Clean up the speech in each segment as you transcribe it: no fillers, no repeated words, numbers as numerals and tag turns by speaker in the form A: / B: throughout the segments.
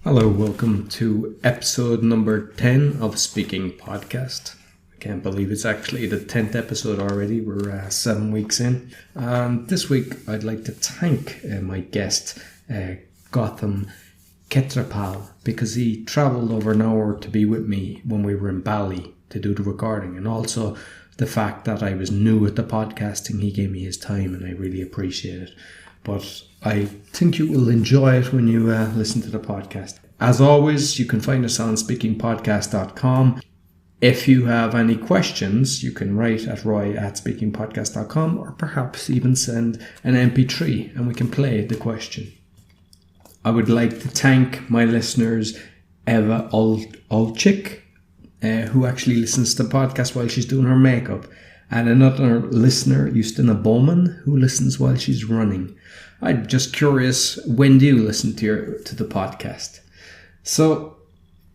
A: Hello, welcome to episode number 10 of Speaking Podcast. I can't believe it's actually the 10th episode already. We're 7 weeks in. And this week I'd like to thank my guest, Gautam Khetrapal, because he travelled over an hour to be with me when we were in Bali to do the recording. And also the fact that I was new at the podcasting, he gave me his time and I really appreciate it. But I think you will enjoy it when you listen to the podcast. As always, you can find us on speakingpodcast.com. If you have any questions, you can write at roy@speakingpodcast.com or perhaps even send an MP3 and we can play the question. I would like to thank my listeners, Eva Olchik, who actually listens to the podcast while she's doing her makeup, and another listener, Justina Bowman, who listens while she's running. I'm just curious, when do you listen to the podcast? So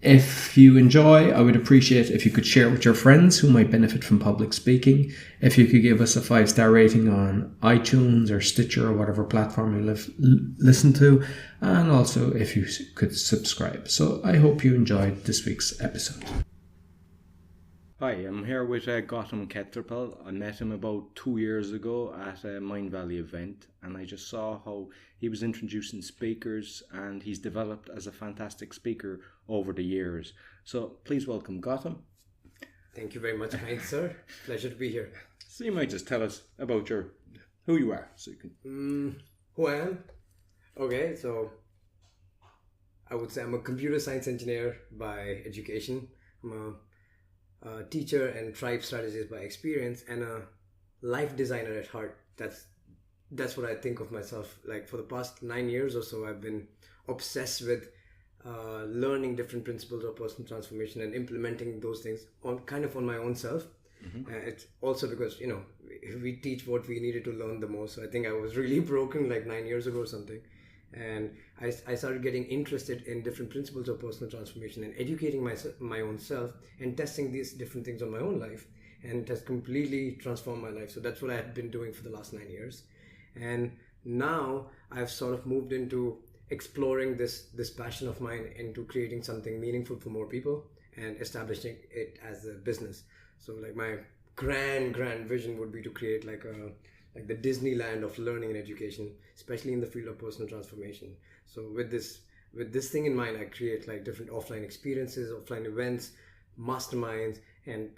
A: if you enjoy, I would appreciate if you could share it with your friends who might benefit from public speaking. If you could give us a 5-star rating on iTunes or Stitcher or whatever platform you listen to. And also if you could subscribe. So I hope you enjoyed this week's episode. Hi, I'm here with Gautam Khetrapal. I met him about 2 years ago at a Mindvalley event, and I just saw how he was introducing speakers, and he's developed as a fantastic speaker over the years. So please welcome Gautam.
B: Thank you very much, kind sir. Pleasure to be here.
A: So you might just tell us about who you are, so you can.
B: Who I am? Okay, so I would say I'm a computer science engineer by education. I'm a teacher and tribe strategist by experience, and a life designer at heart. That's what I think of myself. Like for the past 9 years or so, I've been obsessed with learning different principles of personal transformation and implementing those things on my own self. Mm-hmm. It's also because we teach what we needed to learn the most. So I think I was really broken like 9 years ago or something. And I started getting interested in different principles of personal transformation and educating my own self and testing these different things on my own life. And it has completely transformed my life. So that's what I had been doing for the last 9 years. And now I've sort of moved into exploring this passion of mine into creating something meaningful for more people and establishing it as a business. So like my grand vision would be to create like the Disneyland of learning and education, especially in the field of personal transformation. So with this thing in mind, I create like different offline experiences, offline events, masterminds, and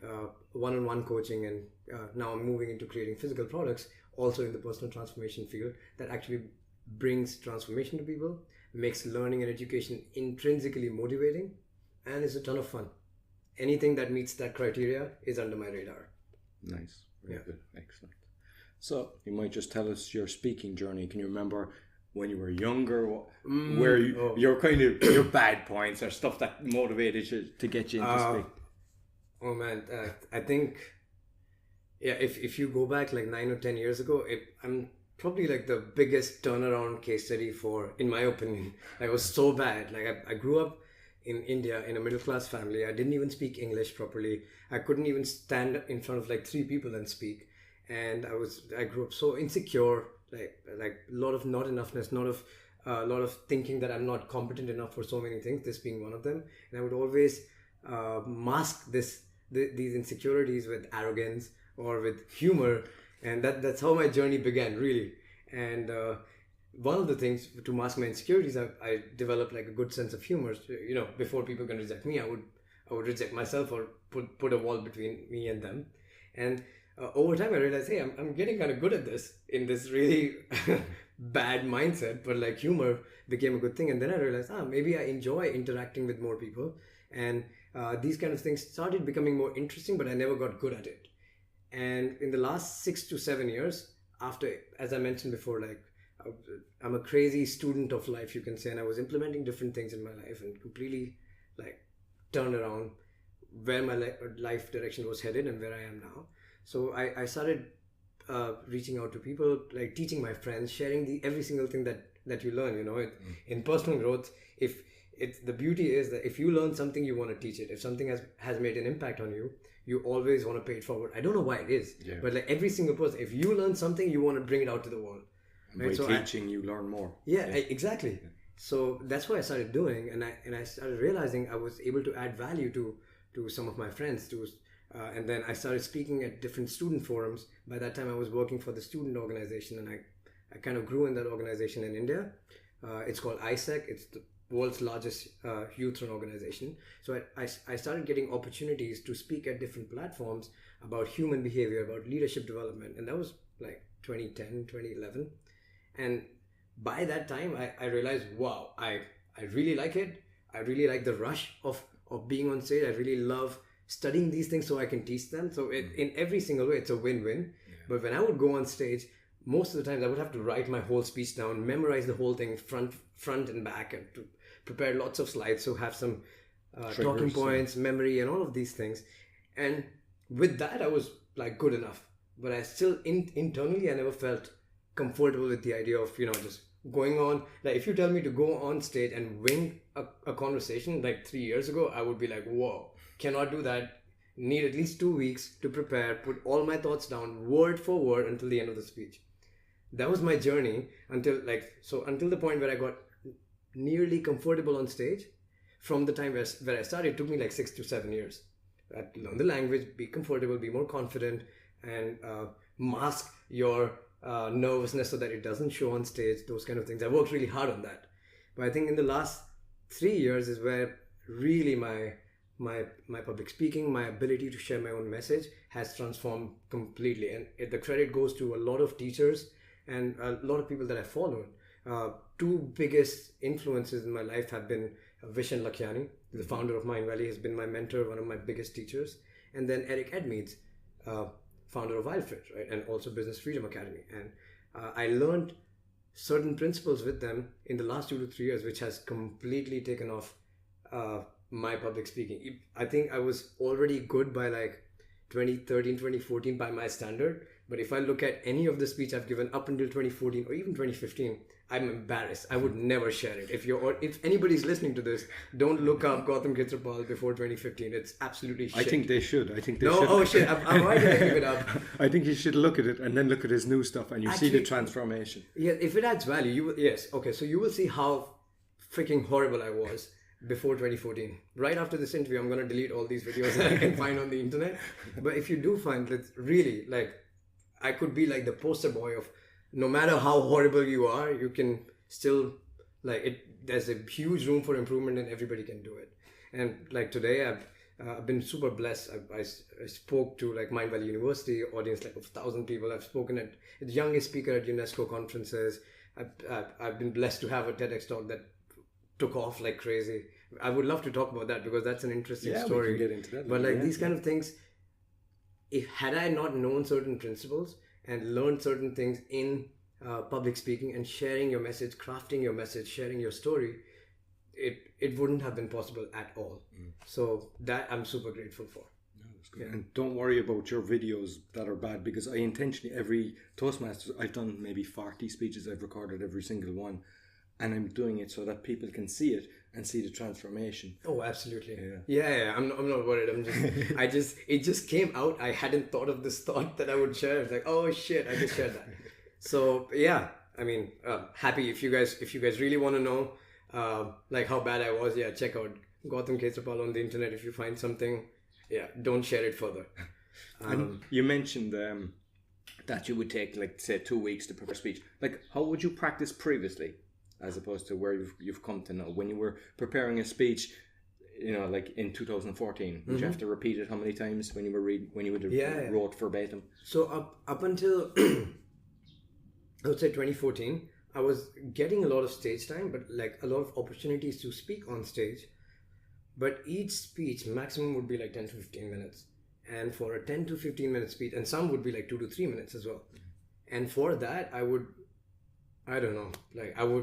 B: one-on-one coaching. And now I'm moving into creating physical products, also in the personal transformation field, that actually brings transformation to people, makes learning and education intrinsically motivating, and is a ton of fun. Anything that meets that criteria is under my radar.
A: Nice. Very good. Excellent. So you might just tell us your speaking journey. Can you remember when you were younger, where your kind of your bad points or stuff that motivated you to get you into speaking?
B: Oh man, I think if you go back like 9 or 10 years ago, I'm probably like the biggest turnaround case study in my opinion. I was so bad. Like I grew up in India in a middle class family. I didn't even speak English properly. I couldn't even stand in front of like 3 people and speak. And I grew up so insecure, like a lot of not enoughness, a lot of thinking that I'm not competent enough for so many things, this being one of them. And I would always mask these insecurities with arrogance or with humor, and that's how my journey began, really. And one of the things to mask my insecurities, I developed like a good sense of humor. So, before people can reject me, I would reject myself or put a wall between me and them. And over time I realized, hey, I'm getting kind of good at this in this really bad mindset, but like humor became a good thing. And then I realized, maybe I enjoy interacting with more people, and these kind of things started becoming more interesting, but I never got good at it. And in the last 6 to 7 years, after, as I mentioned before, like I'm a crazy student of life, you can say, and I was implementing different things in my life and completely like turned around where my life direction was headed and where I am now. So I started reaching out to people, like teaching my friends, sharing every single thing that you learn, in personal growth. The beauty is that if you learn something, you want to teach it. If something has made an impact on you, you always want to pay it forward. I don't know why it is, but like every single person, if you learn something, you want to bring it out to the world.
A: And right? By teaching, you learn more.
B: Yeah, exactly. So that's what I started doing, and I started realizing I was able to add value to some of my friends. And then I started speaking at different student forums. By that time, I was working for the student organization, and I kind of grew in that organization in India. It's called ISEC. It's the world's largest youth run organization. So I started getting opportunities to speak at different platforms about human behavior, about leadership development, and that was like 2010, 2011. And by that time, I realized, wow, I really like it. I really like the rush of being on stage. I really love studying these things so I can teach them. So in every single way, it's a win-win. Yeah. But when I would go on stage, most of the times I would have to write my whole speech down, memorize the whole thing front and back, and to prepare lots of slides, so have some talking points, memory, and all of these things. And with that, I was like good enough. But I still internally, I never felt comfortable with the idea of, just going on. Like, if you tell me to go on stage and wing a conversation like 3 years ago, I would be like, whoa, cannot do that. Need at least 2 weeks to prepare, put all my thoughts down word for word until the end of the speech. That was my journey until the point where I got nearly comfortable on stage. From the time where I started, it took me like 6 to 7 years. I learn the language, be comfortable, be more confident, and mask your nervousness so that it doesn't show on stage, those kind of things. I worked really hard on that. But I think in the last 3 years is where really my public speaking, my ability to share my own message has transformed completely. And the credit goes to a lot of teachers and a lot of people that I followed. Two biggest influences in my life have been Vishen Lakhiani, the founder of Mindvalley, has been my mentor, one of my biggest teachers. And then Eric Edmeades, founder of Alfred, right? And also Business Freedom Academy. And I learned certain principles with them in the last 2 to 3 years, which has completely taken off my public speaking. I think I was already good by like 2013, 2014 by my standard. But if I look at any of the speech I've given up until 2014 or even 2015, I'm embarrassed. I would never share it. If anybody's listening to this, don't look up Gautam Khetrapal before 2015. It's absolutely shit.
C: I think they should.
B: No, oh shit. Why did I give it up?
C: I think you should look at it and then look at his new stuff, and you see the transformation.
B: Yeah, if it adds value, you will. Yes. Okay, so you will see how freaking horrible I was before 2014. Right after this interview, I'm going to delete all these videos that I can find on the internet. But if you do find that, really, like, I could be like the poster boy of, no matter how horrible you are, you can still, like, it. There's a huge room for improvement and everybody can do it. And like today, I've been super blessed. I spoke to like Mindvalley University audience, like 1,000 people. I've spoken at the youngest speaker at UNESCO conferences. I've been blessed to have a TEDx Talk that took off like crazy. I would love to talk about that because that's an interesting story.
C: We can get into that.
B: But like these kind of things, had I not known certain principles and learned certain things in public speaking and sharing your message, crafting your message, sharing your story, it wouldn't have been possible at all. So that I'm super grateful for.
C: Yeah. And don't worry about your videos that are bad, because I intentionally, every Toastmasters, I've done maybe 40 speeches, I've recorded every single one, and I'm doing it so that people can see it and see the transformation.
B: Oh, absolutely. Yeah. I'm not worried. It just came out. I hadn't thought of this thought that I would share. It's like, oh shit, I just shared that. So yeah, I mean, happy if you guys really want to know like how bad I was. Yeah, check out Gautam Khetrapal on the internet. If you find something, yeah, don't share it further.
C: And you mentioned that you would take, like, say, 2 weeks to prepare a speech. Like, how would you practice previously, as opposed to where you've come to now? When you were preparing a speech, like in 2014, would you have to repeat it how many times when you were wrote verbatim?
B: So up until I would say 2014, I was getting a lot of stage time, but like a lot of opportunities to speak on stage. But each speech maximum would be like 10 to 15 minutes. And for a 10 to 15 minute speech, and some would be like 2 to 3 minutes as well. And for that, I would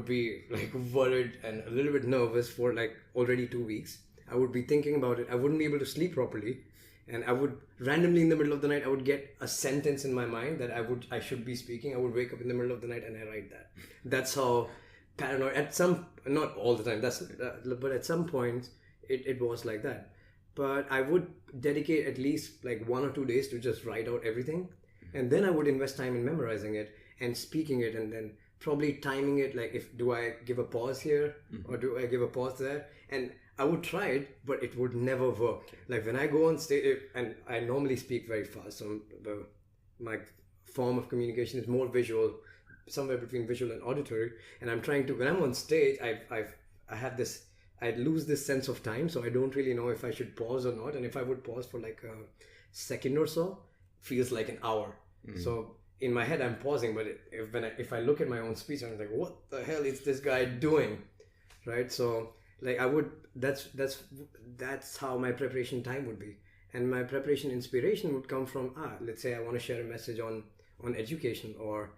B: be like worried and a little bit nervous for like already 2 weeks. I would be thinking about it. I wouldn't be able to sleep properly. And I would randomly in the middle of the night, I would get a sentence in my mind that I should be speaking. I would wake up in the middle of the night and I write that. That's how paranoid, not all the time, but at some point it was like that. But I would dedicate at least like 1 or 2 days to just write out everything. And then I would invest time in memorizing it and speaking it and then probably timing it, like if do I give a pause here or do I give a pause there, and I would try it, but it would never work. Like when I go on stage, and I normally speak very fast, so my form of communication is more visual, somewhere between visual and auditory, and I'm trying to, when I'm on stage, I have this, I lose this sense of time, so I don't really know if I should pause or not, and if I would pause for like a second or so, feels like an hour. So in my head I'm pausing, but if I look at my own speech, I'm like, what the hell is this guy doing, right? So like I would, that's how my preparation time would be, and my preparation inspiration would come from let's say I want to share a message on education or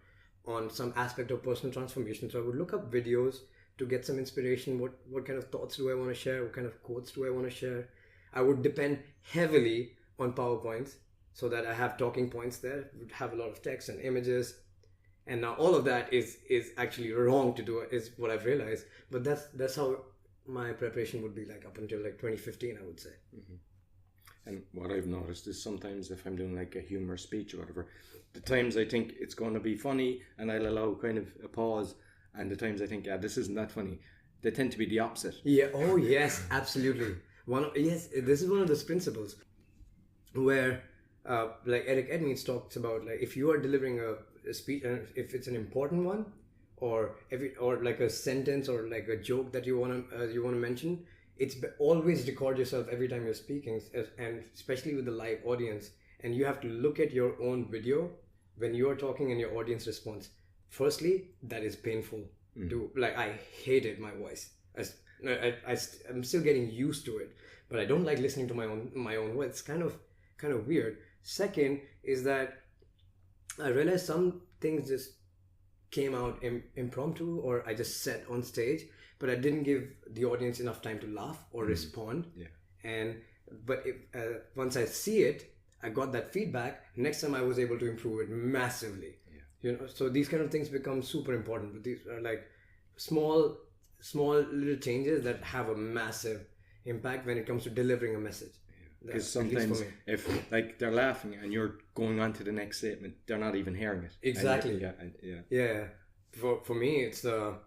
B: on some aspect of personal transformation, so I would look up videos to get some inspiration. What kind of thoughts do I want to share? What kind of quotes do I want to share? I would depend heavily on PowerPoints, so that I have talking points there, would have a lot of text and images. And now all of that is actually wrong to do, is what I've realized. But that's how my preparation would be like up until like 2015, I would say.
C: And what I've noticed is sometimes if I'm doing like a humor speech or whatever, the times I think it's going to be funny and I'll allow kind of a pause, and the times I think, this isn't that funny, they tend to be the opposite.
B: Yeah. Oh yes, absolutely. This is one of those principles where like Eric Edmeades talks about, like if you are delivering a speech, and if it's an important one, or like a sentence or like a joke that you want to mention, it's always record yourself every time you're speaking, and especially with the live audience, and you have to look at your own video when you are talking and your audience response. Firstly, that is painful. Like I hated my voice. I'm still getting used to it, but I don't like listening to my own voice. It's kind of weird. Second is that I realized some things just came out impromptu, or I just said on stage, but I didn't give the audience enough time to laugh or respond. But once I see it, I got that feedback. Next time I was able to improve it massively. So these kind of things become super important, but these are like small little changes that have a massive impact when it comes to delivering a message.
C: Because sometimes if like they're laughing and you're going on to the next statement, they're not even hearing it.
B: Exactly. Yeah. For me, it's a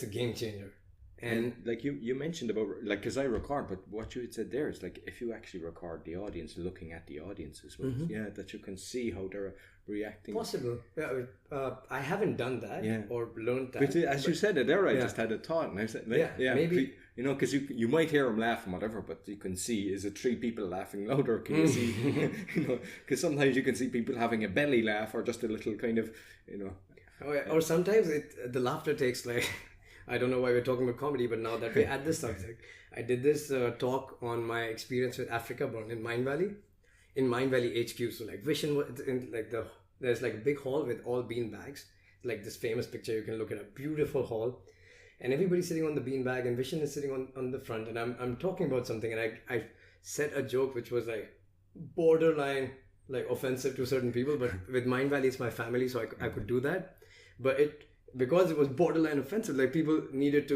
B: game changer. And
C: like you mentioned about, like, because I record, but what you had said there is like if you actually record the audience, looking at the audience as well, that you can see how they're reacting.
B: Possible. I haven't done that or learned that.
C: But as you said it there, I just had a thought, and I said,
B: maybe.
C: Because you might hear them laugh and whatever, but you can see, is it three people laughing louder? Can you see, because sometimes you can see people having a belly laugh or just a little kind of,
B: Or sometimes the laughter takes like, I don't know why we're talking about comedy, but now that we're at this subject, I did this talk on my experience with Africa Burn in Mindvalley HQ. So like Vision, in like there's like a big hall with all bean bags, like this famous picture you can look at, a beautiful hall, and everybody's sitting on the bean bag, and Vision is sitting on the front, and I'm talking about something, and I said a joke which was like borderline like offensive to certain people, but with Mindvalley it's my family, so I could do that, but because it was borderline offensive, like people needed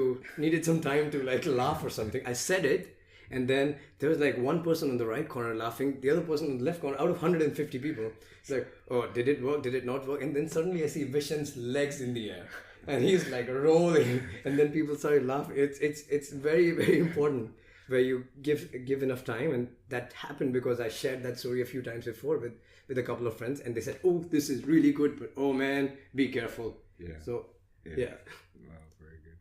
B: some time to like laugh or something. I said it, and then there was like one person on the right corner laughing, the other person on the left corner, out of 150 people. It's like, oh, did it work? Did it not work? And then suddenly I see Vision's legs in the air, and he's like rolling, and then people started laughing. It's very, very important where you give enough time, and that happened because I shared that story a few times before with a couple of friends, and they said, oh, this is really good, but oh man, be careful.
C: Yeah.
B: So,
C: yeah. Wow, very good.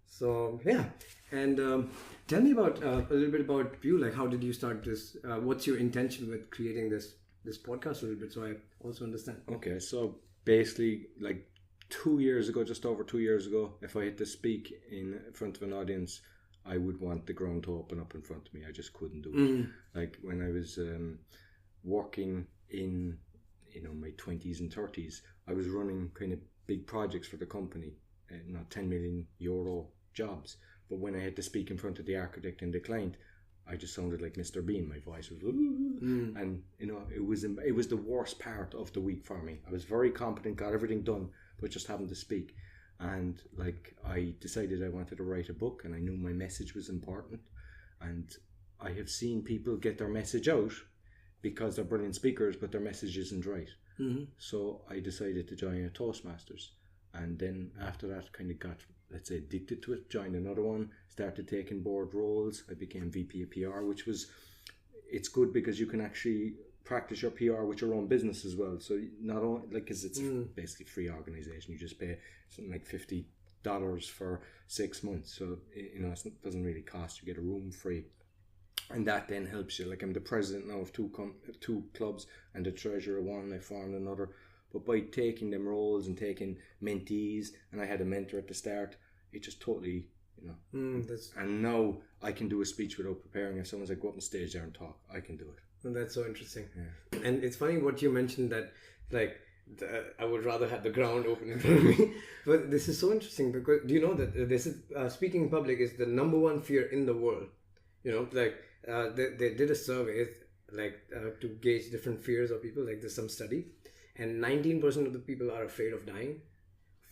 B: So, yeah. And tell me about a little bit about you. Like, how did you start this? What's your intention with creating this podcast a little bit, so I also understand?
C: Okay, so basically, like 2 years ago, just over 2 years ago, if I had to speak in front of an audience, I would want the ground to open up in front of me. I just couldn't do it. Like when I was working in my 20s and 30s, I was running kind of big projects for the company, not 10 million euro jobs. But when I had to speak in front of the architect and the client, I just sounded like Mr. Bean. My voice was, and it was the worst part of the week for me. I was very competent, got everything done, but just having to speak. And like I decided I wanted to write a book, and I knew my message was important. And I have seen people get their message out because they're brilliant speakers, but their message isn't right. So I decided to join a Toastmasters, And then after that, kind of got, let's say, addicted to it, joined another one, started taking board roles. I became VP of PR, which was, it's good because you can actually practice your PR with your own business as well. So not only, like, because it's basically free organization, you just pay something like $50 for 6 months. So, you know, it doesn't really cost. You get a room free. And that then helps you. Like, I'm the president now of two clubs and the treasurer of one. I formed another. But by taking them roles and taking mentees, and I had a mentor at the start, it just totally, you know. And now I can do a speech without preparing. If someone's like, go up on stage there and talk, I can do it.
B: And that's so interesting.
C: Yeah.
B: And it's funny what you mentioned, that like I would rather have the ground open in front of me. But this is so interesting because do you know that this is speaking in public is the number one fear in the world? You know, like they did a survey like to gauge different fears of people. Like there's some study, and 19% of the people are afraid of dying.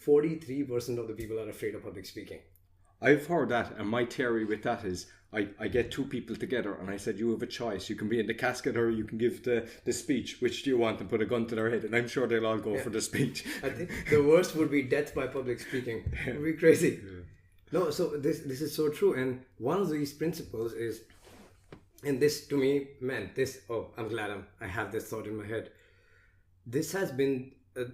B: 43% of the people are afraid of public speaking.
C: I've heard that, and my theory with that is I get two people together and I said, you have a choice. You can be in the casket or you can give the speech. Which do you want? And put a gun to their head, and I'm sure they'll all go for the speech.
B: I think the worst would be death by public speaking. It would be crazy. Yeah. No, so this is so true. And one of these principles is, and this to me, man, I'm glad I have this thought in my head. This has been,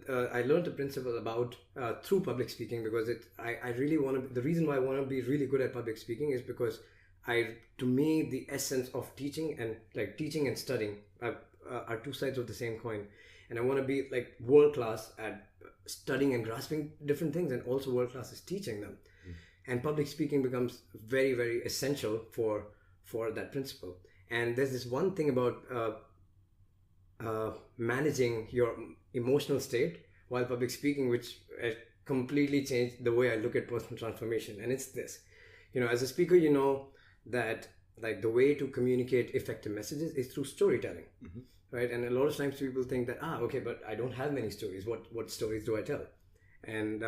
B: I learned a principle about through public speaking because I really want to, the reason why I want to be really good at public speaking is because to me, the essence of teaching and studying are two sides of the same coin. And I want to be like world class at studying and grasping different things, and also world class at teaching them. And public speaking becomes very, very essential for that principle. And there's this one thing about managing your emotional state while public speaking, which completely changed the way I look at personal transformation. And it's this, you know, as a speaker, you know that like the way to communicate effective messages is through storytelling, right? And a lot of times people think that, okay, but I don't have many stories. What stories do I tell? And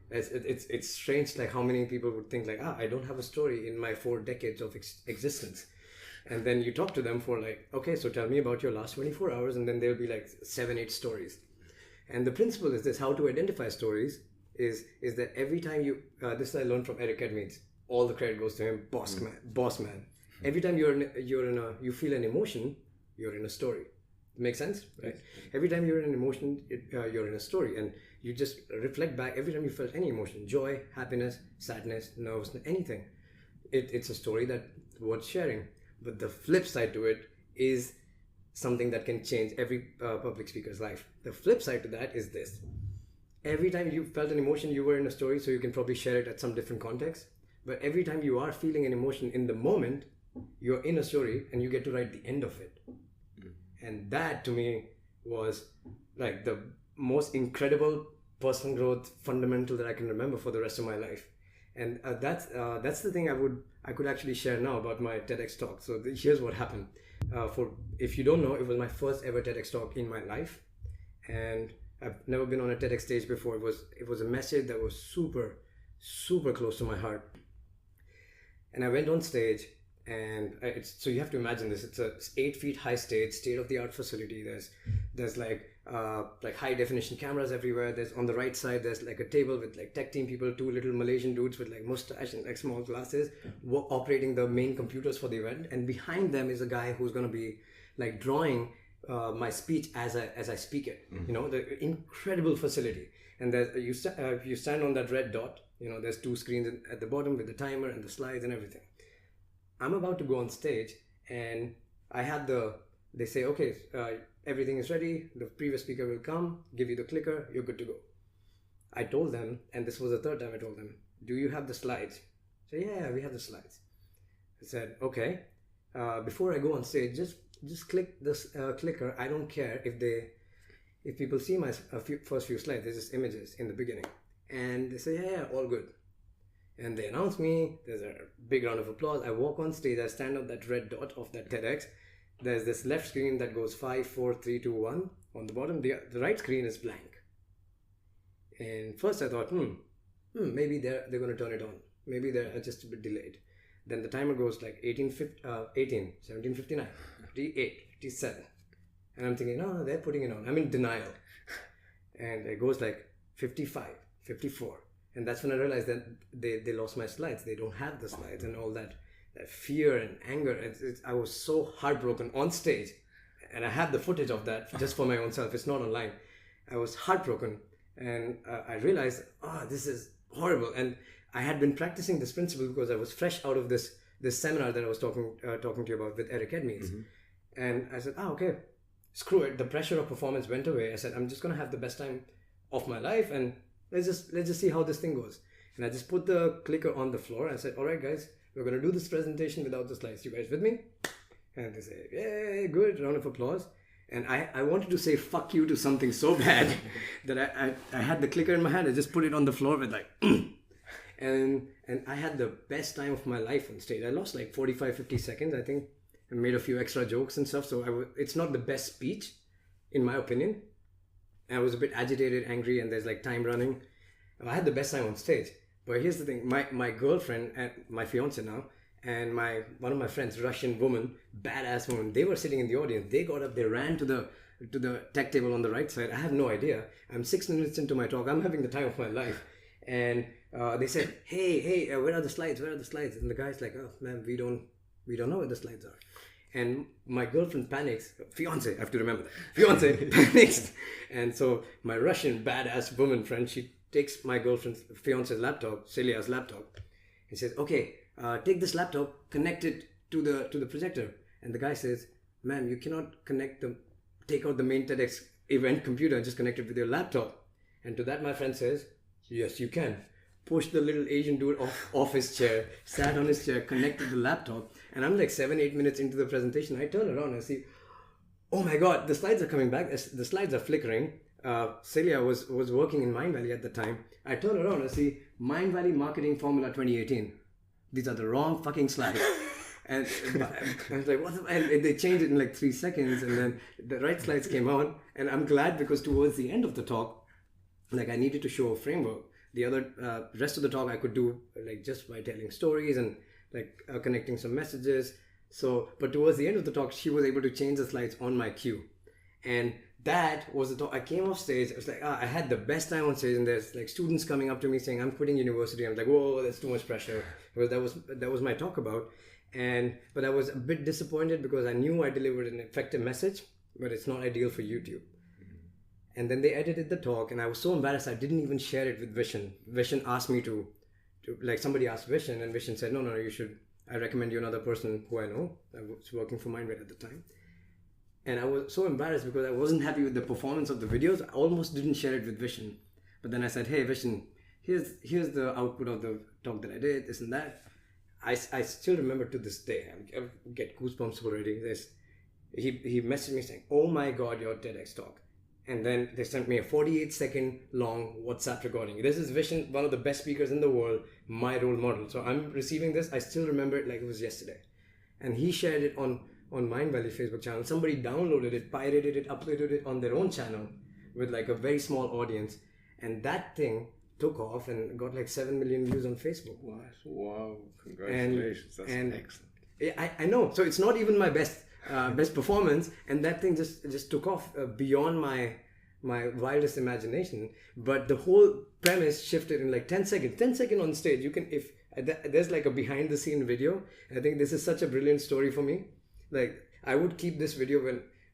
B: it's strange, like how many people would think like, I don't have a story in my 4 decades of existence. And then you talk to them for like, okay, so tell me about your last 24 hours. And then there'll be like 7-8 stories. And the principle is this: how to identify stories is that every time this I learned from Eric Edmeades. All the credit goes to him, boss man. Every time you feel an emotion, you're in a story. Makes sense, right? Every time you're in an emotion, you're in a story, and you just reflect back. Every time you felt any emotion, joy, happiness, sadness, nervousness, anything, it's a story that's worth sharing. But the flip side to it is something that can change every public speaker's life. The flip side to that is this: every time you felt an emotion, you were in a story, so you can probably share it at some different context. But every time you are feeling an emotion in the moment, you're in a story, and you get to write the end of it. And that to me was like the most incredible personal growth fundamental that I can remember for the rest of my life. And that's the thing I could actually share now about my TEDx talk. So here's what happened. If you don't know, it was my first ever TEDx talk in my life, and I've never been on a TEDx stage before. It was a message that was super, super close to my heart. And I went on stage, and so you have to imagine this. It's a 8 feet high stage, state-of-the-art facility. There's like high definition cameras everywhere. There's on the right side, there's like a table with like tech team people, 2 little Malaysian dudes with like mustache and like small glasses, operating the main computers for the event. And behind them is a guy who's going to be like drawing my speech as I speak it. You know, the incredible facility. And you stand on that red dot. You know, there's 2 screens at the bottom with the timer and the slides and everything. I'm about to go on stage, and they say, okay, everything is ready. The previous speaker will come, give you the clicker, you're good to go. I told them, and this was the 3rd time I told them, do you have the slides? They said, yeah, we have the slides. I said, okay, before I go on stage, just click this clicker. I don't care if people see my first few slides. There's just images in the beginning. And they say, yeah, all good. And they announce me. There's a big round of applause. I walk on stage. I stand on that red dot of that TEDx. There's this left screen that goes 5, 4, 3, 2, 1. On the bottom, the right screen is blank. And first I thought, maybe they're going to turn it on. Maybe they're just a bit delayed. Then the timer goes like 18, 17:59, 58, 57. And I'm thinking, no, they're putting it on. I'm in denial. And it goes like 55, 54. And that's when I realized that they lost my slides. They don't have the slides and all that fear and anger. I was so heartbroken on stage. And I have the footage of that just for my own self. It's not online. I was heartbroken. And I realized, this is horrible. And I had been practicing this principle because I was fresh out of this seminar that I was talking to you about with Eric Edmeades. And I said, okay, screw it. The pressure of performance went away. I said, I'm just going to have the best time of my life. And let's just see how this thing goes. And I just put the clicker on the floor. I said, all right, guys, we're going to do this presentation without the slides. You guys with me? And they say, yay, good, round of applause. And I wanted to say fuck you to something so bad that I had the clicker in my hand. I just put it on the floor with like, and I had the best time of my life on stage. I lost like 50 seconds, I think. I made a few extra jokes and stuff. So it's not the best speech, in my opinion. I was a bit agitated, angry, and there's like time running. I had the best time on stage. But here's the thing, my girlfriend, and my fiance now, and one of my friends, Russian woman, badass woman, they were sitting in the audience. They got up, they ran to the tech table on the right side. I have no idea. I'm 6 minutes into my talk. I'm having the time of my life. And they said, hey, where are the slides? Where are the slides? And the guy's like, oh, man, we don't know where the slides are. And my girlfriend panics. Fiance, I have to remember that. Fiance panics. And so my Russian badass woman friend, she takes my girlfriend's fiance's laptop, Celia's laptop, and says, okay, take this laptop, connect it to the projector. And the guy says, ma'am, you cannot take out the main TEDx event computer and just connect it with your laptop. And to that, my friend says, yes, you can. Pushed the little Asian dude off his chair, sat on his chair, connected the laptop. And I'm like 7-8 minutes into the presentation. I turn around and I see, oh my God, the slides are coming back. The slides are flickering. Celia was working in Mindvalley at the time. I turn around and see Mindvalley Marketing Formula 2018. These are the wrong fucking slides. And I was like, what? And they changed it in like 3 seconds. And then the right slides came on. And I'm glad because towards the end of the talk, like I needed to show a framework. The other rest of the talk I could do like just by telling stories and like connecting some messages. So, but towards the end of the talk, she was able to change the slides on my cue. And that was the talk. I came off stage. I was like, I had the best time on stage, and there's like students coming up to me saying, I'm quitting university. I'm like, whoa, that's too much pressure. Because that was my talk about. But I was a bit disappointed because I knew I delivered an effective message, but it's not ideal for YouTube. And then they edited the talk, and I was so embarrassed I didn't even share it with Vishen. Vishen asked me to like somebody asked Vishen, and Vishen said, no, you should. I recommend you another person who I know. I was working for Mindvalley at the time. And I was so embarrassed because I wasn't happy with the performance of the videos. I almost didn't share it with Vishen. But then I said, hey, Vishen, here's the output of the talk that I did, this and that. I still remember to this day. I get goosebumps already. He messaged me saying, oh my God, your TEDx talk. And then they sent me a 48-second long WhatsApp recording. This is Vishen, one of the best speakers in the world, my role model. So I'm receiving this. I still remember it like it was yesterday. And he shared it on Mindvalley Facebook channel. Somebody downloaded it, pirated it, uploaded it on their own channel with like a very small audience. And that thing took off and got like 7 million views on Facebook.
C: Wow. Congratulations. That's excellent.
B: I know. So it's not even my best performance, and that thing just took off beyond my wildest imagination. But the whole premise shifted in like 10 seconds. 10 seconds on stage. You can, if there's like a behind the scene video. I think this is such a brilliant story for me. Like I would keep this video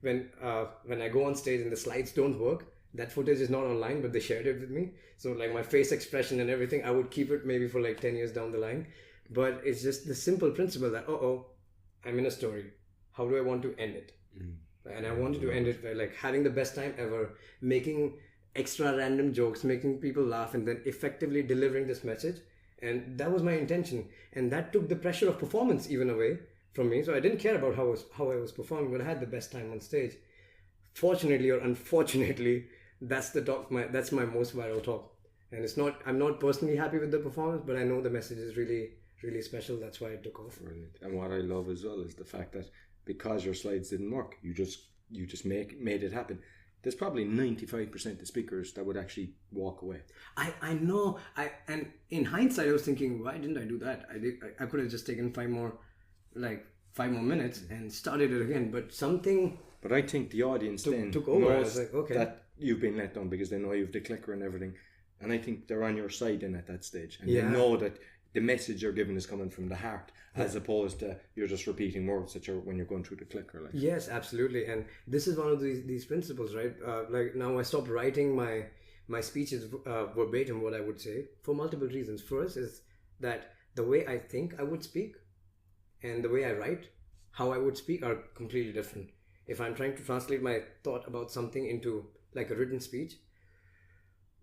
B: when I go on stage and the slides don't work. That footage is not online, but they shared it with me. So like my face expression and everything, I would keep it maybe for like 10 years down the line. But it's just the simple principle that, I'm in a story. How do I want to end it? And I wanted to end it by like having the best time ever, making extra random jokes, making people laugh, and then effectively delivering this message. And that was my intention. And that took the pressure of performance even away from me. So I didn't care about how I was performing, but I had the best time on stage. Fortunately or unfortunately, that's the talk. That's my most viral talk. And it's not. I'm not personally happy with the performance, but I know the message is really, really special. That's why it took off.
C: Brilliant. And what I love as well is the fact that because your slides didn't work, you just made it happen. There's probably 95% of speakers that would actually walk away.
B: I know. And in hindsight, I was thinking, why didn't I do that? I could have just taken 5 more minutes and started it again. But something.
C: But I think the audience
B: took over.
C: knows
B: I was like, okay,
C: that you've been let down because they know you've the clicker and everything. And I think they're on your side then at that stage. And
B: Yeah.
C: they know that the message you're giving is coming from the heart, as opposed to you're just repeating words that when you're going through the clicker. Like.
B: Yes, absolutely. And this is one of these principles, right? Like now I stopped writing my speeches verbatim, what I would say, for multiple reasons. First is that the way I think I would speak and the way I write, how I would speak are completely different. If I'm trying to translate my thought about something into like a written speech,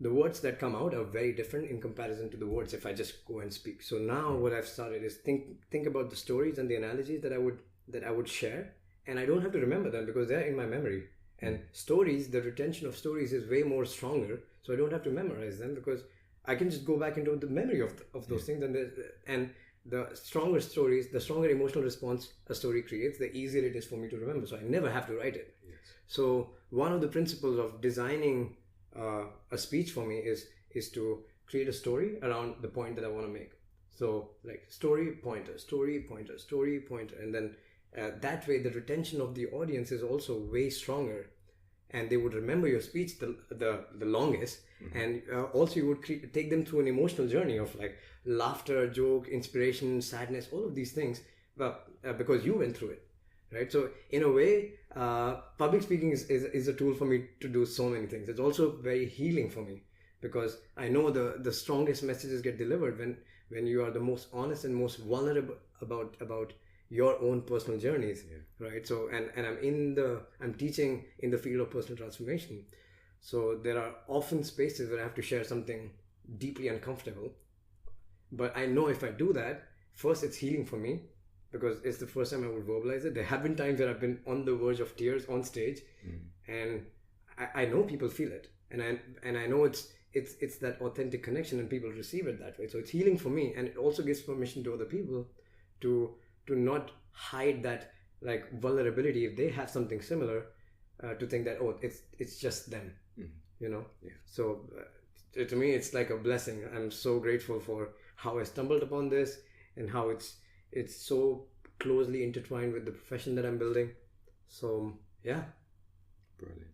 B: the words that come out are very different in comparison to the words if I just go and speak. So now what I've started is think about the stories and the analogies that I would share, and I don't have to remember them because they're in my memory. And stories, the retention of stories is way more stronger, so I don't have to memorize them because I can just go back into the memory of those things. And the stronger stories, the stronger emotional response a story creates, the easier it is for me to remember. So I never have to write it.
C: Yes.
B: So one of the principles of designing a speech for me is to create a story around the point that I want to make. So like story pointer, and then that way the retention of the audience is also way stronger, and they would remember your speech the longest. Mm-hmm. And also you would take them through an emotional journey of like laughter, joke, inspiration, sadness, all of these things, because you went through it, right? So in a way, public speaking is a tool for me to do so many things. It's also very healing for me because I know the strongest messages get delivered when you are the most honest and most vulnerable about your own personal journeys, right? So and I'm teaching in the field of personal transformation, so there are often spaces where I have to share something deeply uncomfortable, but I know if I do that, first it's healing for me because it's the first time I would verbalize it. There have been times where I've been on the verge of tears on stage, and I know people feel it, and I know it's that authentic connection and people receive it that way. So it's healing for me, and it also gives permission to other people to not hide that like vulnerability if they have something similar, to think that it's just them, you know. So to me it's like a blessing. I'm so grateful for how I stumbled upon this and how it's so closely intertwined with the profession that I'm building. So yeah.
C: Brilliant.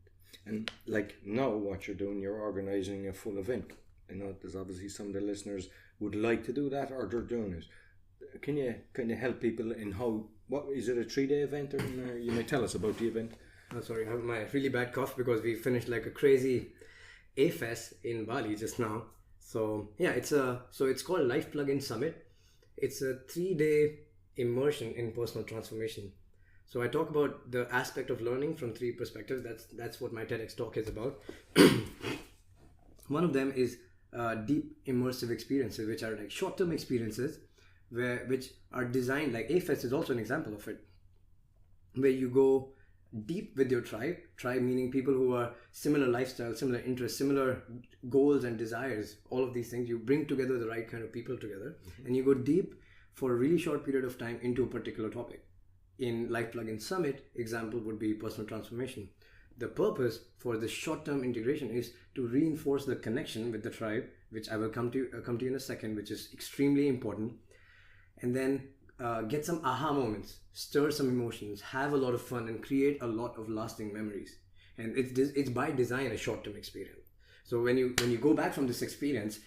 C: And like now what you're doing, you're organizing a full event. I know there's obviously some of the listeners would like to do that or they're doing it. Can you kind of help people in what is it, a 3-day event, or you may tell us about the event?
B: Oh, sorry, I have my really bad cough because we finished like a crazy A-Fest in Bali just now. So yeah, it's called LifePlugin Summit. It's a 3-day immersion in personal transformation. So I talk about the aspect of learning from 3 perspectives. That's what my TEDx Talk is about. One of them is deep immersive experiences, which are like short-term experiences which are designed, like A-Fest is also an example of it, where you go deep with your tribe meaning people who are similar lifestyle, similar interests, similar goals and desires, all of these things. You bring together the right kind of people together, and you go deep for a really short period of time into a particular topic. In LifePlugin Summit, example would be personal transformation. The purpose for the short-term integration is to reinforce the connection with the tribe, which I will come to in a second, which is extremely important, and then get some aha moments, stir some emotions, have a lot of fun, and create a lot of lasting memories. And it's by design a short-term experience. So when you go back from this experience,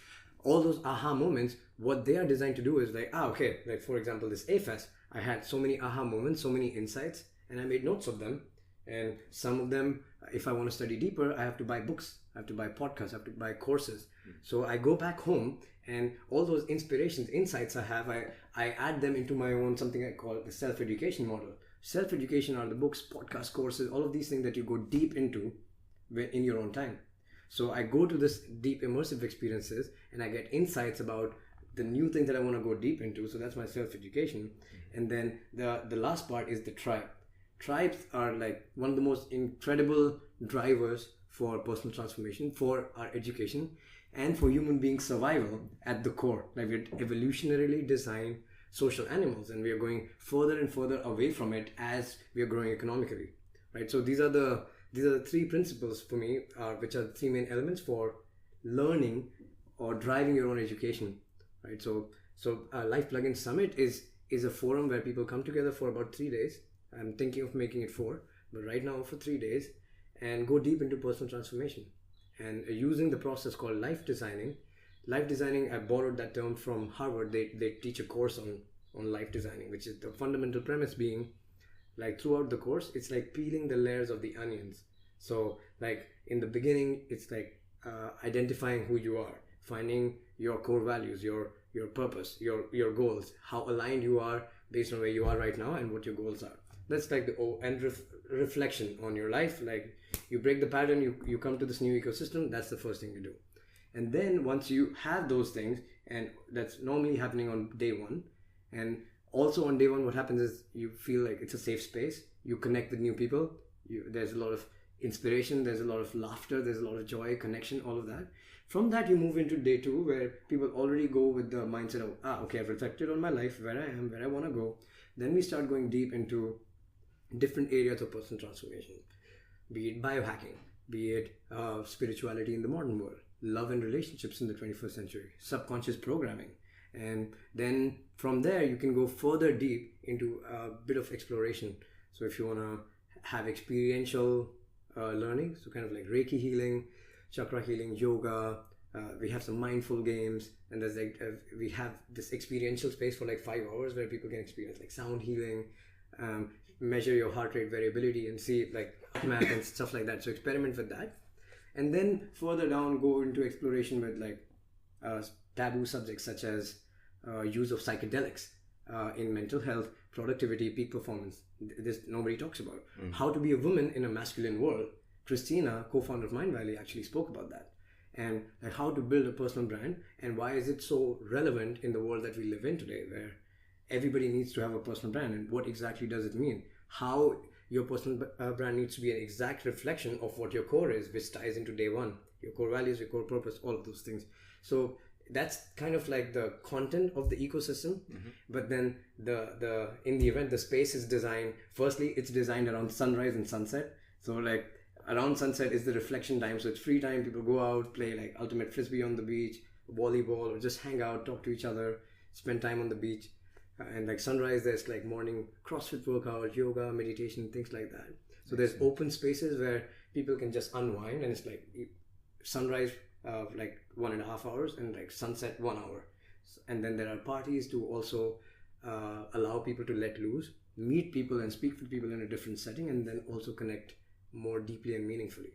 B: all those aha moments, what they are designed to do is like, okay, like for example, this A-Fest, I had so many aha moments, so many insights, and I made notes of them. And some of them, if I want to study deeper, I have to buy books, I have to buy podcasts, I have to buy courses. So I go back home, and all those inspirations, insights I have, I add them into my own, something I call the self-education model. Self-education are the books, podcasts, courses, all of these things that you go deep into in your own time. So I go to this deep immersive experiences and I get insights about the new things that I want to go deep into. So that's my self-education. And then the last part is the tribe. Tribes are like one of the most incredible drivers for personal transformation, for our education, and for human being survival at the core. Like we're evolutionarily designed social animals, and we are going further and further away from it as we are growing economically, right? So these are the 3 principles for me, which are the 3 main elements for learning or driving your own education, right? So LifePlugin Summit is a forum where people come together for about 3 days. I'm thinking of making it 4, but right now for 3 days, and go deep into personal transformation. And using the process called life designing, I borrowed that term from Harvard. They teach a course on life designing, which is the fundamental premise being, like, throughout the course, it's like peeling the layers of the onions. So like in the beginning, it's like identifying who you are, finding your core values, your purpose, your goals, how aligned you are based on where you are right now and what your goals are. That's like the end reflection on your life. Like, you break the pattern, you come to this new ecosystem. That's the first thing you do. And then once you have those things, and that's normally happening on day one, and also on day one, what happens is you feel like it's a safe space. You connect with new people. There's a lot of inspiration, there's a lot of laughter, there's a lot of joy, connection, all of that. From that, you move into day two, where people already go with the mindset of, okay, I've reflected on my life, where I am, where I want to go. Then we start going deep into different areas of personal transformation, be it biohacking, be it spirituality in the modern world, love and relationships in the 21st century, subconscious programming. And then from there, you can go further deep into a bit of exploration. So if you want to have experiential learning, so kind of like Reiki healing, chakra healing, yoga, we have some mindful games, and there's like we have this experiential space for like 5 hours where people can experience like sound healing, measure your heart rate variability and see like math and stuff like that. So experiment with that, and then further down go into exploration with like taboo subjects such as use of psychedelics in mental health, productivity, peak performance. This nobody talks about. How to be a woman in a masculine world. Christina, co-founder of Mindvalley, actually spoke about that, and like how to build a personal brand, and why is it so relevant in the world that we live in today, where everybody needs to have a personal brand, and what exactly does it mean? How your personal brand needs to be an exact reflection of what your core is, which ties into day one, your core values, your core purpose, all of those things. So that's kind of like the content of the ecosystem. But then the in the event, the space is designed, firstly it's designed around sunrise and sunset. So like around sunset is the reflection time, so it's free time. People go out, play like ultimate frisbee on the beach, volleyball, or just hang out, talk to each other, spend time on the beach. And like sunrise, there's like morning CrossFit workout, yoga, meditation, things like that. So there's open spaces where people can just unwind, and it's like sunrise like 1.5 hours, and like sunset 1 hour. And then there are parties to also allow people to let loose, meet people and speak with people in a different setting, and then also connect more deeply and meaningfully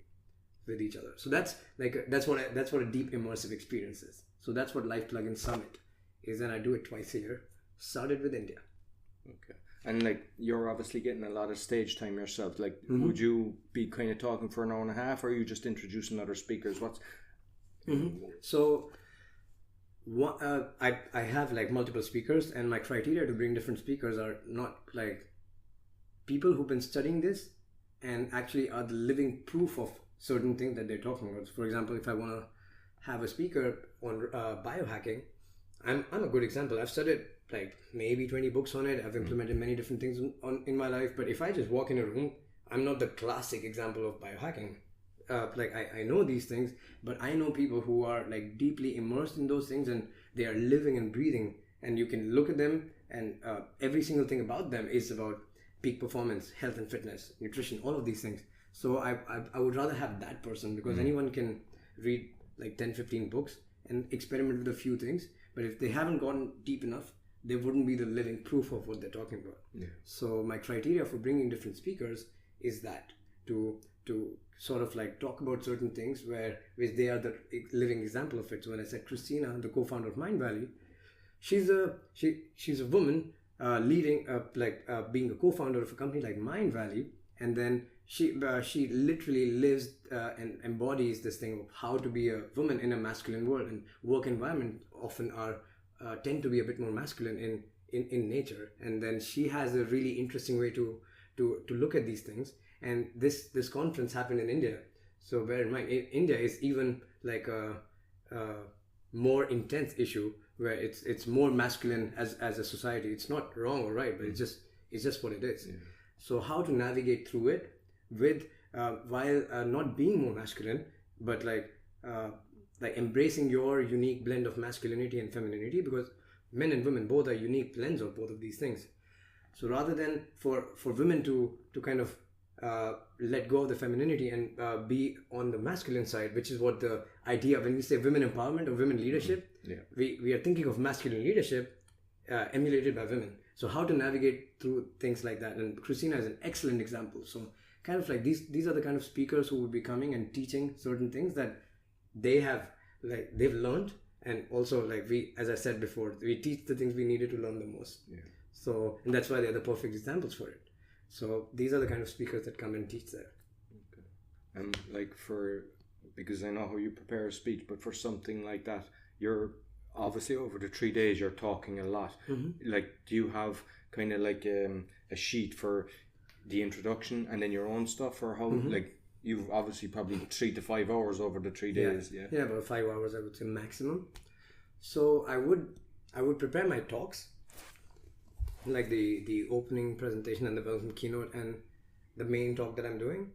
B: with each other. So that's what a deep immersive experience is. So that's what LifePlugin Summit is, and I do it twice a year. Started with India.
C: Okay. And like, you're obviously getting a lot of stage time yourself. Like, would you be kind of talking for an hour and a half, or are you just introducing other speakers? What's
B: So I have like multiple speakers, and my criteria to bring different speakers are not like people who've been studying this and actually are the living proof of certain things that they're talking about. So for example, if I want to have a speaker on biohacking, I'm a good example. I've studied like maybe 20 books on it. I've implemented many different things in my life. But if I just walk in a room, I'm not the classic example of biohacking. Like I know these things, but I know people who are like deeply immersed in those things, and they are living and breathing, and you can look at them, and every single thing about them is about peak performance, health and fitness, nutrition, all of these things. So I would rather have that person, because anyone can read like 10-15 books and experiment with a few things, but if they haven't gone deep enough, they wouldn't be the living proof of what they're talking about. So my criteria for bringing different speakers is that to sort of like talk about certain things which they are the living example of it. So when I said Christina, the co-founder of Mindvalley, she's a woman leading being a co-founder of a company like Mindvalley, and then she literally lives and embodies this thing of how to be a woman in a masculine world, and work environment often tend to be a bit more masculine in nature. And then she has a really interesting way to look at these things. And this conference happened in India, so bear in mind, India is even like a more intense issue, where it's more masculine as a society. It's not wrong or right, but it's just what it is. So how to navigate through it with while not being more masculine, but like embracing your unique blend of masculinity and femininity, because men and women both are unique blends of both of these things. So rather than for women to kind of let go of the femininity and be on the masculine side, which is what the idea, when we say women empowerment or women leadership, we are thinking of masculine leadership emulated by women. So how to navigate through things like that. And Christina is an excellent example. So kind of like these are the kind of speakers who will be coming and teaching certain things that they've learned. And also, like as I said before, we teach the things we needed to learn the most. So, and that's why they're the perfect examples for it. So these are the kind of speakers that come and teach there.
C: And because I know how you prepare a speech, but for something like that, you're obviously over the 3 days you're talking a lot. Like, do you have kind of like a sheet for the introduction and then your own stuff, or how like you've obviously probably 3 to 5 hours over the 3 days?
B: Yeah, about 5 hours I would say maximum. So I would prepare my talks, like the opening presentation and the welcome keynote and the main talk that I'm doing.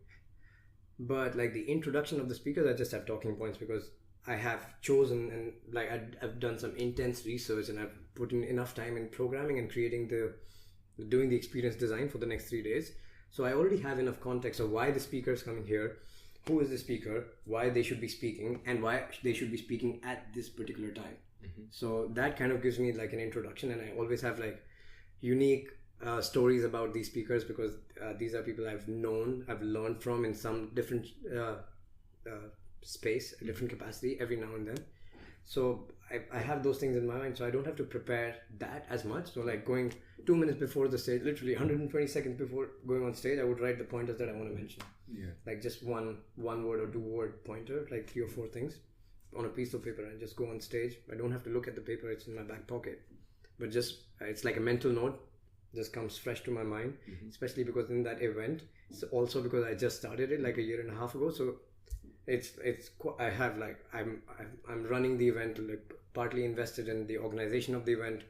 B: But like the introduction of the speakers, I just have talking points because I have chosen and like I've done some intense research and I've put in enough time in programming and doing the experience design for the next 3 days. So I already have enough context of why the speaker is coming here, who is the speaker, why they should be speaking, and why they should be speaking at this particular time. So that kind of gives me like an introduction, and I always have like unique stories about these speakers because these are people I've learned from in some different space, a different capacity every now and then. So I have those things in my mind, so I don't have to prepare that as much. So like going 2 minutes before the stage, literally 120 seconds before going on stage, I would write the pointers that I want to mention. Like just one word or 2 word pointer, like 3 or 4 things on a piece of paper, and just go on stage. I don't have to look at the paper, it's in my back pocket. But just it's like a mental note, just comes fresh to my mind, especially because in that event, it's also because I just started it like a year and a half ago. So I have like I'm running the event, like partly invested in the organization of the event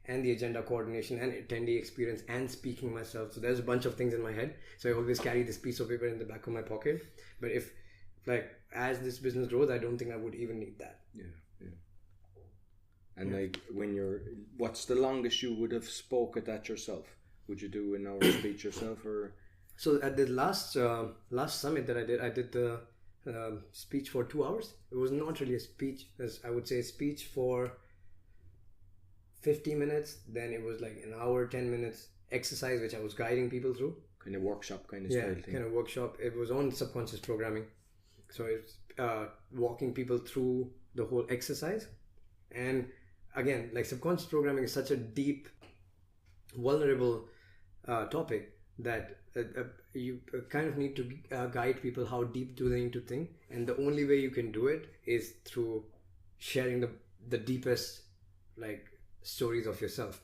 B: and the agenda coordination and attendee experience and speaking myself. So there's a bunch of things in my head. So I always carry this piece of paper in the back of my pocket. But if like as this business grows, I don't think I would even need that.
C: And like what's the longest you would have spoke at that yourself? Would you do an hour speech yourself, or?
B: So at the last summit that I did the speech for 2 hours. It was not really a speech, as I would say a speech for 50 minutes. Then it was like an hour, 10 minutes exercise, which I was guiding people through.
C: Kind of workshop kind of style thing.
B: Kind of workshop. It was on subconscious programming. So it's walking people through the whole exercise. And again, like subconscious programming is such a deep, vulnerable topic that you kind of need to guide people how deep do they need to think, and the only way you can do it is through sharing the deepest like stories of yourself.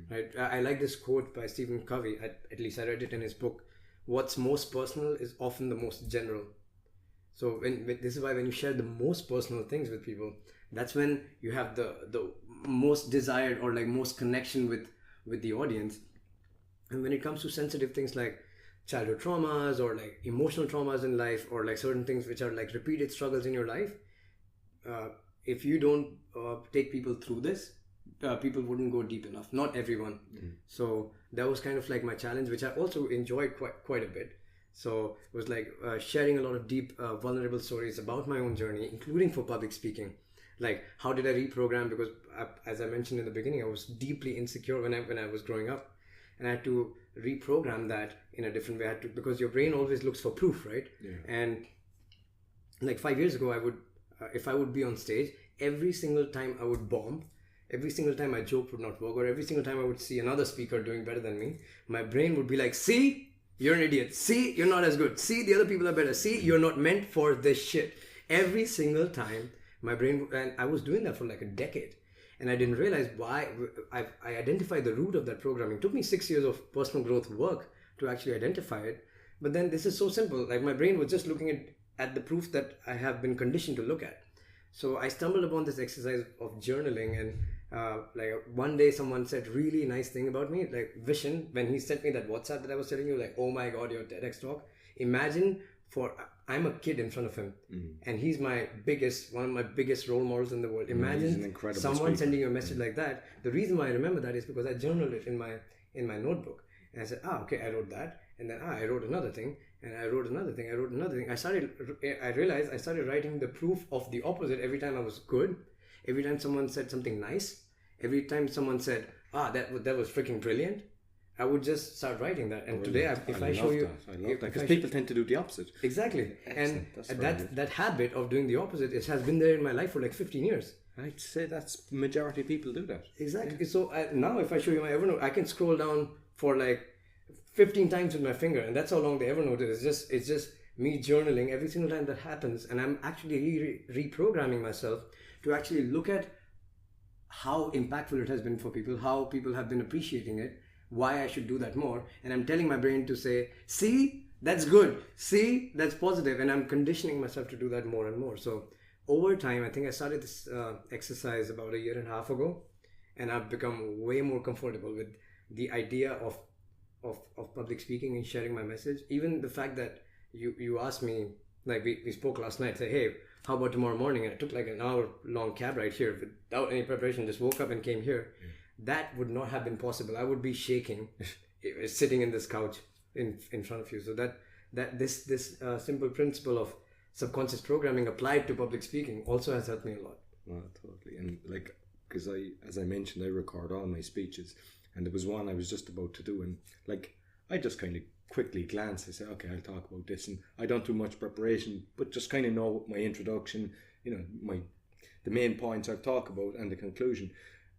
B: Right? I like this quote by Stephen Covey. At least I read it in his book. What's most personal is often the most general. So this is why when you share the most personal things with people, that's when you have the most desired or like most connection with the audience. And when it comes to sensitive things like childhood traumas or like emotional traumas in life, or like certain things which are like repeated struggles in your life, if you don't take people through this, people wouldn't go deep enough. Not everyone. So that was kind of like my challenge, which I also enjoyed quite a bit. So it was like sharing a lot of deep vulnerable stories about my own journey, including for public speaking. Like how did I reprogram, because as I mentioned in the beginning, I was deeply insecure when I was growing up. And I had to reprogram that in a different way. Because your brain always looks for proof, right? And like 5 years ago, I would, if I would be on stage, every single time I would bomb, every single time my joke would not work, or every single time I would see another speaker doing better than me, my brain would be like, see, you're an idiot. See, you're not as good. See, the other people are better. See, you're not meant for this shit. Every single time my brain, and I was doing that for like a decade. And I didn't realize why. I identified the root of that programming. It took me 6 years of personal growth work to actually identify it. But then this is so simple. Like my brain was just looking at the proof that I have been conditioned to look at. So I stumbled upon this exercise of journaling, and like one day someone said really nice thing about me, like Vishen, when he sent me that WhatsApp that I was telling you, like, oh my God, your TEDx talk. Imagine I'm a kid in front of him, and he's one of my biggest role models in the world. Imagine someone sending you a message like that. The reason why I remember that is because I journaled it in my notebook. And I said, okay, I wrote that. And then I wrote another thing, and I wrote another thing. I realized I started writing the proof of the opposite every time I was good. Every time someone said something nice, every time someone said, that was freaking brilliant, I would just start writing that. And today, if I show you...
C: I love that, because people tend to do the opposite.
B: Exactly.
C: Excellent.
B: And that habit of doing the opposite has been there in my life for like 15 years.
C: I'd say that's majority of people do that.
B: Exactly. Yeah. So now if I show you my Evernote, I can scroll down for like 15 times with my finger, and that's how long the Evernote is. It's just me journaling every single time that happens, and I'm actually reprogramming myself to actually look at how impactful it has been for people, how people have been appreciating it, why I should do that more. And I'm telling my brain to say, see, that's good. See, that's positive. And I'm conditioning myself to do that more and more. So over time, I think I started this exercise about 1.5 years ago, and I've become way more comfortable with the idea of public speaking and sharing my message. Even the fact that you asked me, like we spoke last night, say, hey, how about tomorrow morning? And I took like an hour-long cab ride here without any preparation, just woke up and came here. Yeah. That would not have been possible. I would be shaking sitting in this couch in front of you. So this simple principle of subconscious programming applied to public speaking also has helped me a lot.
C: Well, totally. And like, because as I mentioned, I record all my speeches, and there was one I was just about to do, and like I just kind of quickly glance. I say, okay, I'll talk about this, and I don't do much preparation, but just kind of know my introduction, the main points I'll talk about and the conclusion.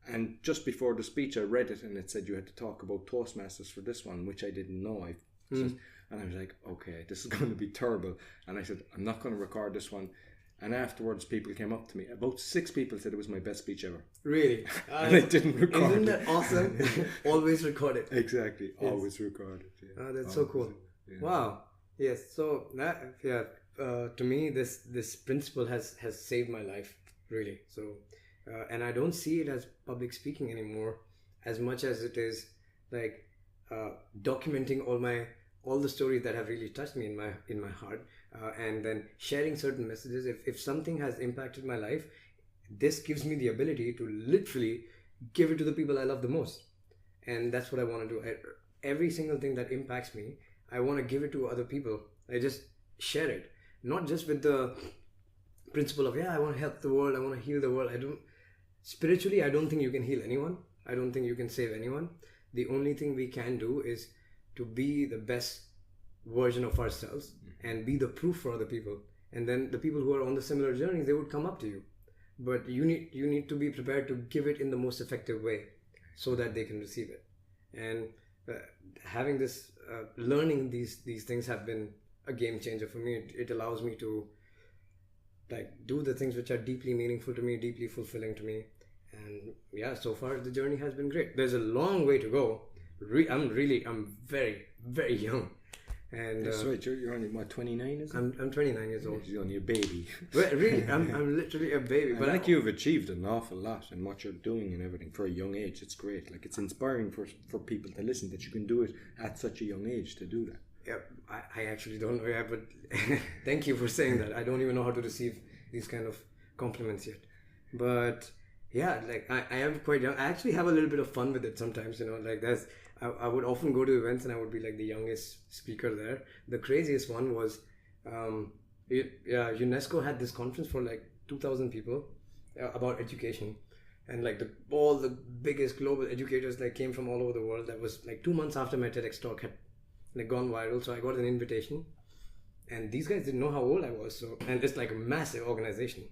C: And just before the speech, I read it, and it said you had to talk about Toastmasters for this one, which I didn't know. And I was like, okay, this is going to be terrible. And I said, I'm not going to record this one. And afterwards, people came up to me. About 6 people said it was my best speech ever.
B: Really?
C: And I didn't record
B: Isn't that awesome? Always record it.
C: Exactly. Yes. Always record it. Yeah.
B: Oh, that's so cool. Yeah. Wow. Yes. So to me, this principle has saved my life, really. So, and I don't see it as public speaking anymore, as much as it is like documenting all the stories that have really touched me in my heart, and then sharing certain messages. If something has impacted my life, this gives me the ability to literally give it to the people I love the most. And that's what I want to do. Every single thing that impacts me, I want to give it to other people. I just share it, not just with the principle of, I want to help the world, I want to heal the world. Spiritually, I don't think you can heal anyone. I don't think you can save anyone. The only thing we can do is to be the best version of ourselves and be the proof for other people. And then the people who are on the similar journeys, they would come up to you. But you need to be prepared to give it in the most effective way so that they can receive it. And having this, learning these things have been a game changer for me. It allows me to like do the things which are deeply meaningful to me, deeply fulfilling to me. And so far the journey has been great. There's a long way to go. I'm very, very young. And
C: that's right. You're only 29, is it?
B: I'm 29 years old.
C: You're only a baby.
B: Well, really, I'm literally a baby.
C: But like you've achieved an awful lot in what you're doing and everything for a young age. It's great. Like it's inspiring for people to listen that you can do it at such a young age to do that.
B: Yeah, I actually don't know. But thank you for saying that. I don't even know how to receive these kind of compliments yet. But like I am quite young. I actually have a little bit of fun with it sometimes. Like I would often go to events and I would be like the youngest speaker there. The craziest one was, UNESCO had this conference for like 2,000 people about education, and like all the biggest global educators like came from all over the world. That was like 2 months after my TEDx talk had like gone viral, so I got an invitation, and these guys didn't know how old I was. So, and it's like a massive organization.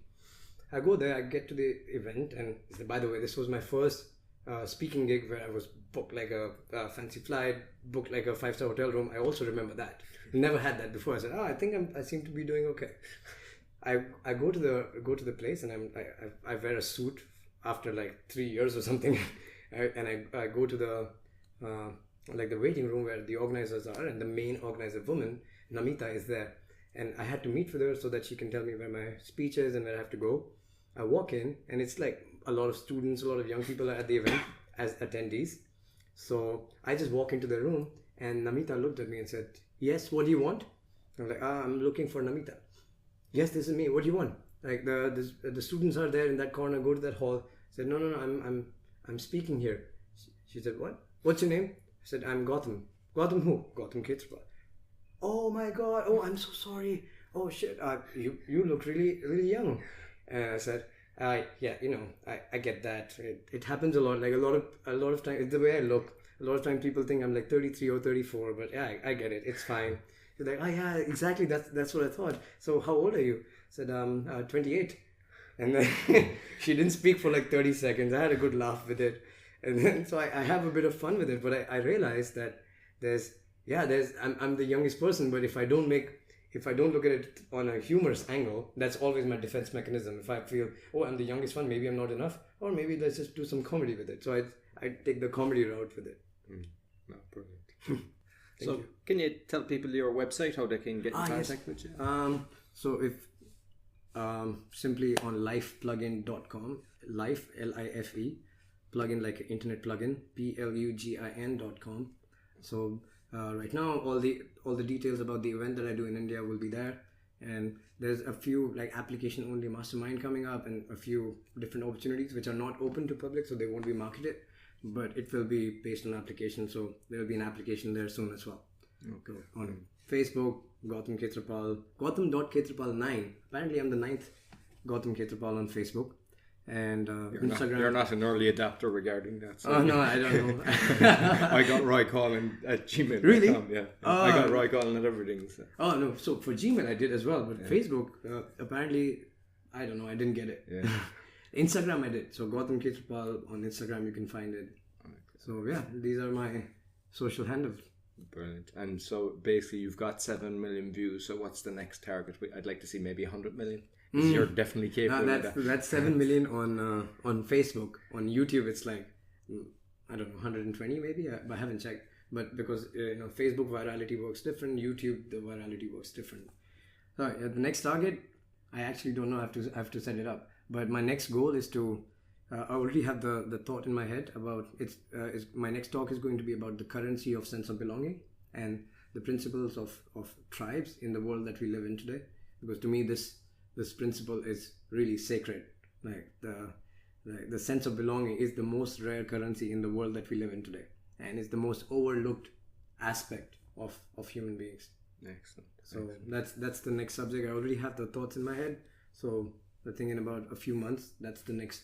B: I go there, I get to the event, and by the way, this was my first speaking gig where I was booked like a fancy flight, booked like a 5-star hotel room. I also remember that. Never had that before. I said, I think I seem to be doing okay. I go to the place, and I wear a suit after like 3 years or something, and I go to the like the waiting room where the organizers are, and the main organizer woman, Namita, is there, and I had to meet with her so that she can tell me where my speech is and where I have to go. I walk in, and it's like a lot of students, a lot of young people are at the event as attendees. So I just walk into the room, and Namita looked at me and said, "Yes, what do you want?" I'm like, "I'm looking for Namita." "Yes, this is me. What do you want?" Like the students are there in that corner. Go to that hall. I said, "No, I'm speaking here." She said, "What? What's your name?" I said, "I'm Gautam." Gautam who? Gautam Khetrapal. Oh my God! Oh, I'm so sorry. Oh shit! You look really really young. And I said, yeah, I get that. It happens a lot. Like a lot of time, the way I look. A lot of time people think I'm like 33 or 34, but yeah, I get it. It's fine. He's like, oh yeah, exactly. That's what I thought. So how old are you? I said, 28. And then she didn't speak for like 30 seconds. I had a good laugh with it. And then, so I have a bit of fun with it, but I realized that I'm the youngest person, but if I don't look at it on a humorous angle, that's always my defense mechanism. If I feel, oh, I'm the youngest one, maybe I'm not enough, or maybe let's just do some comedy with it. So I take the comedy route with it.
C: No, brilliant. So can you tell people your website, how they can get in contact with you?
B: So if simply on lifeplugin.com, life, L-I-F-E, plugin like an internet plugin, plugin.com. So right now all the details about the event that I do in India will be there, and there's a few like application only mastermind coming up and a few different opportunities which are not open to public, so they won't be marketed, but it will be based on application, so there will be an application there soon as well. Okay. On Facebook, Gautam Khetrapal, Gautam.Khetrapal9. Apparently I'm the 9th Gautam Khetrapal on Facebook. And Instagram.
C: You're not an early adapter regarding that. So.
B: Oh no, I don't know.
C: I got Roy Collin at Gmail.com.
B: Really?
C: Yeah. I got Roy Collin at everything. So.
B: Oh no, so for Gmail I did as well, but Facebook, apparently, I don't know, I didn't get it.
C: Yeah.
B: Instagram I did. So Gautam Khetrapal on Instagram, you can find it. Okay. So yeah, these are my social handles.
C: Brilliant. And so basically you've got 7 million views. So what's the next target? I'd like to see maybe 100 million. You're definitely capable of that.
B: That's 7 million on Facebook. On YouTube it's like, I don't know, 120 maybe. I haven't checked. But because Facebook virality works different, YouTube the virality works different. So the next target, I actually don't know. I have to set it up. But my next goal is to. I already have the thought in my head about it's. My next talk is going to be about the currency of sense of belonging and the principles of tribes in the world that we live in today. Because to me, this principle is really sacred. Like the sense of belonging is the most rare currency in the world that we live in today, and it's the most overlooked aspect of human beings.
C: Excellent.
B: So that's the next subject. I already have the thoughts in my head. So I think in about a few months, that's the next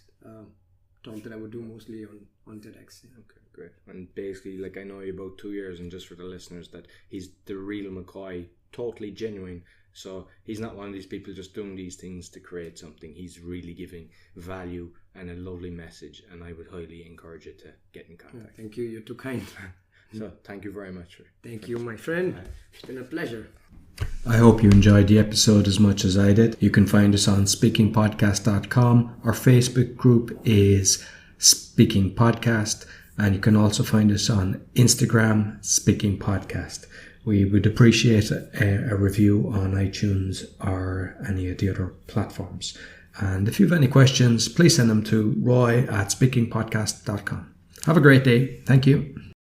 B: talk that I would do mostly on TEDx. Yeah.
C: Okay, great. And basically, like I know you about 2 years, and just for the listeners, that he's the real McCoy, totally genuine. So he's not one of these people just doing these things to create something. He's really giving value and a lovely message, and I would highly encourage you to get in contact.
B: Yeah, thank you. You're too kind.
C: So thank you very much.
B: Thank you, my friend. It's been a pleasure.
A: I hope you enjoyed the episode as much as I did. You can find us on speakingpodcast.com. Our Facebook group is Speaking Podcast, and you can also find us on Instagram, Speaking Podcast. We would appreciate a review on iTunes or any of the other platforms. And if you have any questions, please send them to roy@speakingpodcast.com. Have a great day. Thank you.